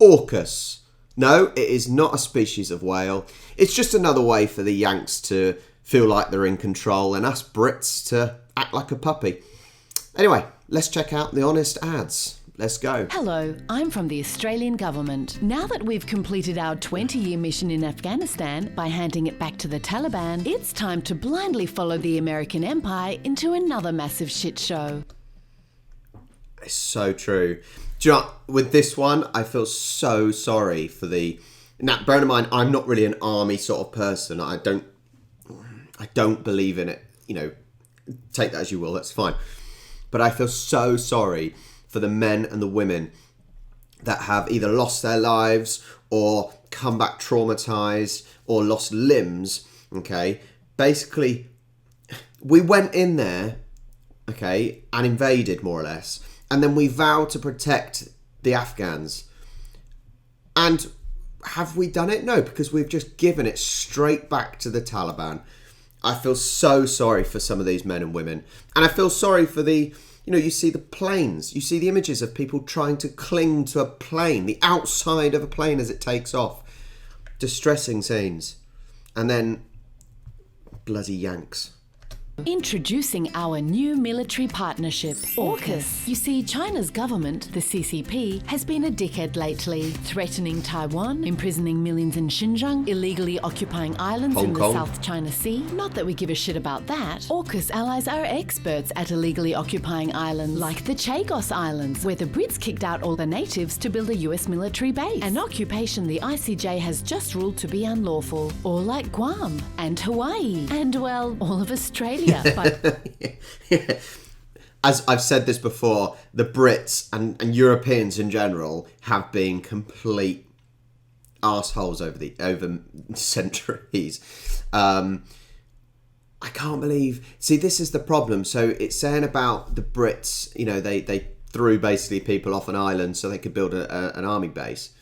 AUKUS. No, it is not a species of whale. It's just another way for the Yanks to feel like they're in control and us Brits to act like a puppy. Anyway, let's check out the honest ads. Let's go. Hello, I'm from the Australian government. Now that we've completed our 20-year mission in Afghanistan by handing it back to the Taliban, it's time to blindly follow the American empire into another massive shit show. It's so true. Do you know, with this one, I feel so sorry for the... Now, bear in mind, I'm not really an army sort of person. I don't believe in it. You know, take that as you will, that's fine. But I feel so sorry for the men and the women that have either lost their lives or come back traumatized or lost limbs, okay? Basically, we went in there, okay, and invaded more or less, and then we vowed to protect the Afghans. And have we done it? No, because we've just given it straight back to the Taliban. I feel so sorry for some of these men and women. And I feel sorry for the... You know, you see the planes, you see the images of people trying to cling to a plane, the outside of a plane as it takes off. Distressing scenes. And then, bloody Yanks. Introducing our new military partnership, AUKUS. You see, China's government, the CCP, has been a dickhead lately, threatening Taiwan, imprisoning millions in Xinjiang, illegally occupying islands in the South China Sea. Not that we give a shit about that. AUKUS allies are experts at illegally occupying islands, like the Chagos Islands, where the Brits kicked out all the natives to build a US military base, an occupation the ICJ has just ruled to be unlawful. Or like Guam, and Hawaii, and, well, all of Australia. As I've said this before, the Brits and Europeans in general have been complete arseholes over centuries. I can't believe... See, this is the problem. So it's saying about the Brits, you know, they threw basically people off an island so they could build an army base.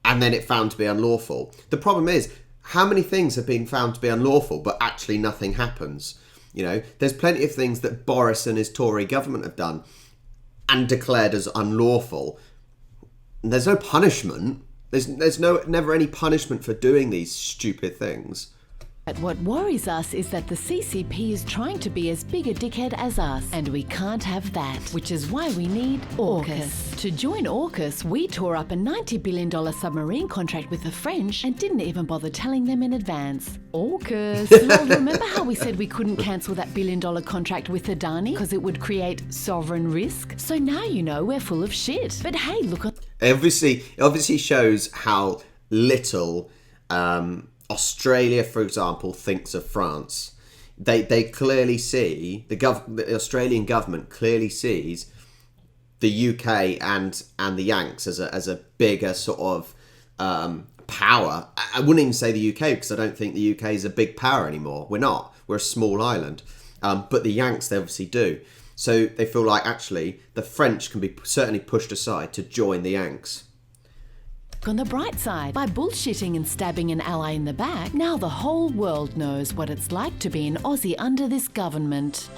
And then it found to be unlawful. The problem is, how many things have been found to be unlawful, but actually nothing happens? You know, there's plenty of things that Boris and his Tory government have done and declared as unlawful. And there's no punishment. There's never any punishment for doing these stupid things. But what worries us is that the CCP is trying to be as big a dickhead as us, and we can't have that, which is why we need AUKUS. To join AUKUS, we tore up a $90 billion submarine contract with the French and didn't even bother telling them in advance. AUKUS. Lol, remember how we said we couldn't cancel that $1 billion contract with Adani because it would create sovereign risk? So now you know we're full of shit. But hey, look at... It obviously shows how little... Australia, for example, thinks of France. They clearly see, the Australian government clearly sees the UK and the Yanks as a bigger sort of power. I wouldn't even say the UK because I don't think the UK is a big power anymore. We're not. We're a small island. But the Yanks, they obviously do. So they feel like actually the French can be certainly pushed aside to join the Yanks. On the bright side, by bullshitting and stabbing an ally in the back, now the whole world knows what it's like to be an Aussie under this government.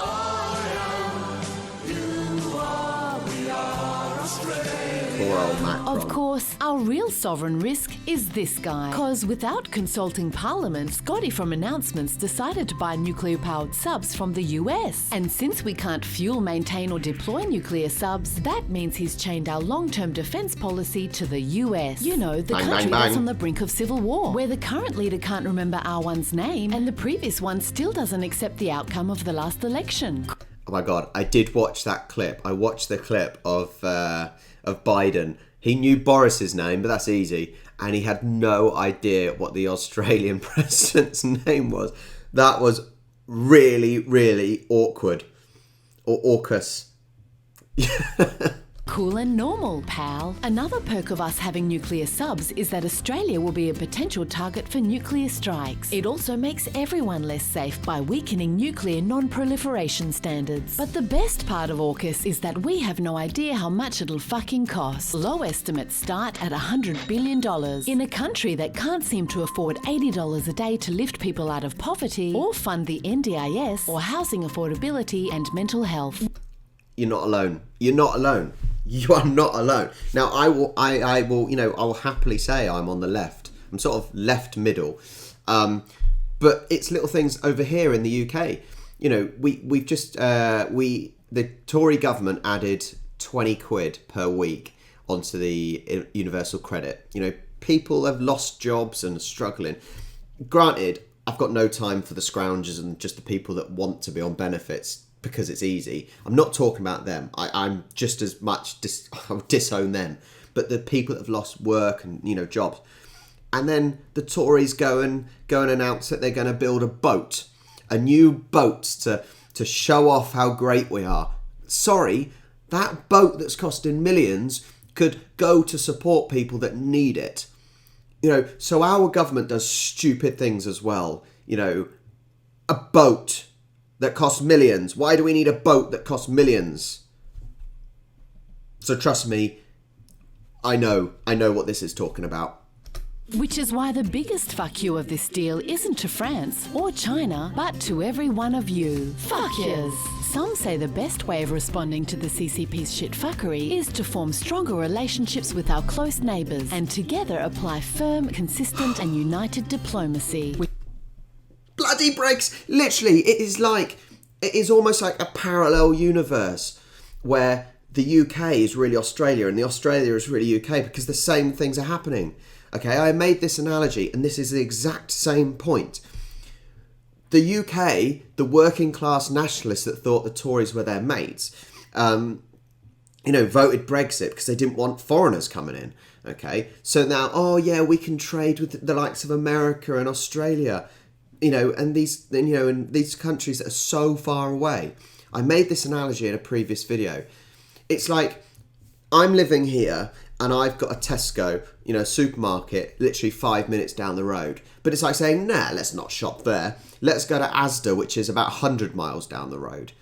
Poor old Macron. Of course, our real sovereign risk is this guy. Cause without consulting Parliament, Scotty from Announcements decided to buy nuclear-powered subs from the US. And since we can't fuel, maintain or deploy nuclear subs, that means he's chained our long-term defence policy to the US. You know, the country that's on the brink of civil war, where the current leader can't remember our one's name and the previous one still doesn't accept the outcome of the last election. Oh my God, I did watch that clip. I watched the clip of Biden. He knew Boris's name, but that's easy. And he had no idea what the Australian president's name was. That was really, really awkward. Or AUKUS. Cool and normal, pal. Another perk of us having nuclear subs is that Australia will be a potential target for nuclear strikes. It also makes everyone less safe by weakening nuclear non-proliferation standards. But the best part of AUKUS is that we have no idea how much it'll fucking cost. Low estimates start at $100 billion. In a country that can't seem to afford $80 a day to lift people out of poverty or fund the NDIS or housing affordability and mental health. you're not alone. You're not alone. You are not alone. Now, I will happily say I'm on the left. I'm sort of left middle. But it's little things over here in the UK. You know, the Tory government added 20 quid per week onto the universal credit. You know, people have lost jobs and are struggling. Granted, I've got no time for the scroungers and just the people that want to be on benefits because it's easy. I'm not talking about them. I'm just as much I'll disown them. But the people that have lost work and, you know, jobs. And then the Tories go and announce that they're going to build a new boat to show off how great we are. Sorry, that boat that's costing millions could go to support people that need it. You know, so our government does stupid things as well. You know, a boat that costs millions. Why do we need a boat that costs millions? So trust me, I know what this is talking about. Which is why the biggest fuck you of this deal isn't to France or China, but to every one of you. Fuck yous! Some say the best way of responding to the CCP's shitfuckery is to form stronger relationships with our close neighbours and together apply firm, consistent and united diplomacy. Bloody breaks! Literally, it is almost like a parallel universe where the UK is really Australia and the Australia is really UK because the same things are happening. Okay, I made this analogy and this is the exact same point. The UK, the working class nationalists that thought the Tories were their mates, voted Brexit because they didn't want foreigners coming in. Okay, so now, we can trade with the likes of America and Australia, and these countries that are so far away. I made this analogy in a previous video. It's like I'm living here and I've got a Tesco, supermarket, literally 5 minutes down the road. But it's like saying, nah, let's not shop there. Let's go to Asda, which is about 100 miles down the road.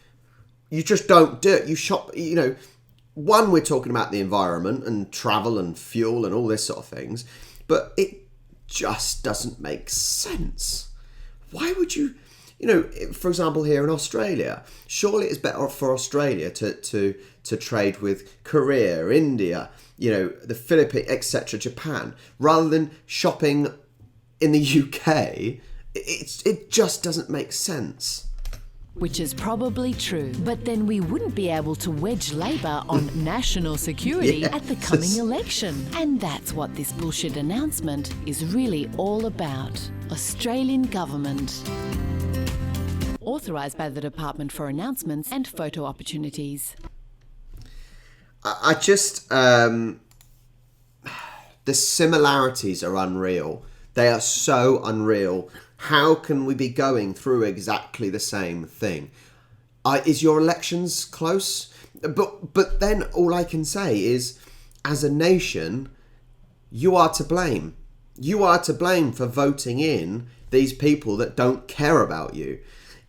You just don't do it. You shop, one, we're talking about the environment and travel and fuel and all this sort of things. But it just doesn't make sense. Why would you, for example, here in Australia, surely it's better for Australia to trade with Korea, India, the Philippines, etc., Japan, rather than shopping in the UK. It just doesn't make sense. Which is probably true, but then we wouldn't be able to wedge Labor on national security at the coming election. And that's what this bullshit announcement is really all about. Australian government. Authorised by the Department for Announcements and Photo Opportunities. I just... the similarities are unreal. They are so unreal. How can we be going through exactly the same thing? Is your elections close? But then all I can say is, as a nation, you are to blame. You are to blame for voting in these people that don't care about you.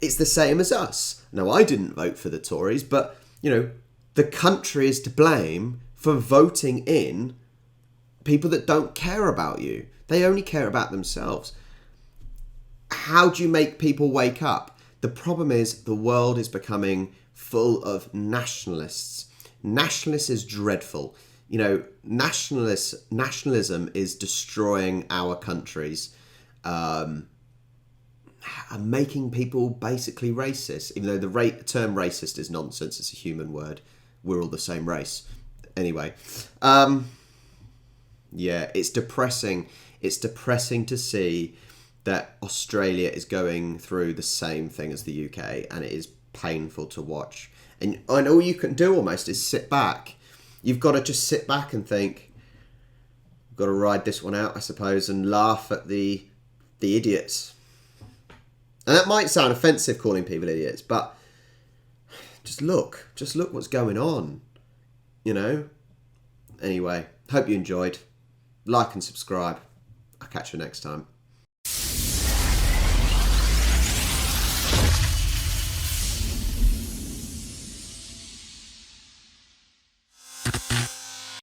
It's the same as us. Now, I didn't vote for the Tories, but, the country is to blame for voting in people that don't care about you. They only care about themselves. How do you make people wake up? The problem is the world is becoming full of nationalists. Nationalists is dreadful. Nationalism is destroying our countries. And making people basically racist, even though the term racist is nonsense. It's a human word. We're all the same race. Anyway, it's depressing. It's depressing to see that Australia is going through the same thing as the UK, and it is painful to watch. And all you can do almost is sit back. You've got to just sit back and think, I've got to ride this one out, I suppose, and laugh at the idiots. And that might sound offensive, calling people idiots, but just look what's going on, Anyway, hope you enjoyed. Like and subscribe. I'll catch you next time.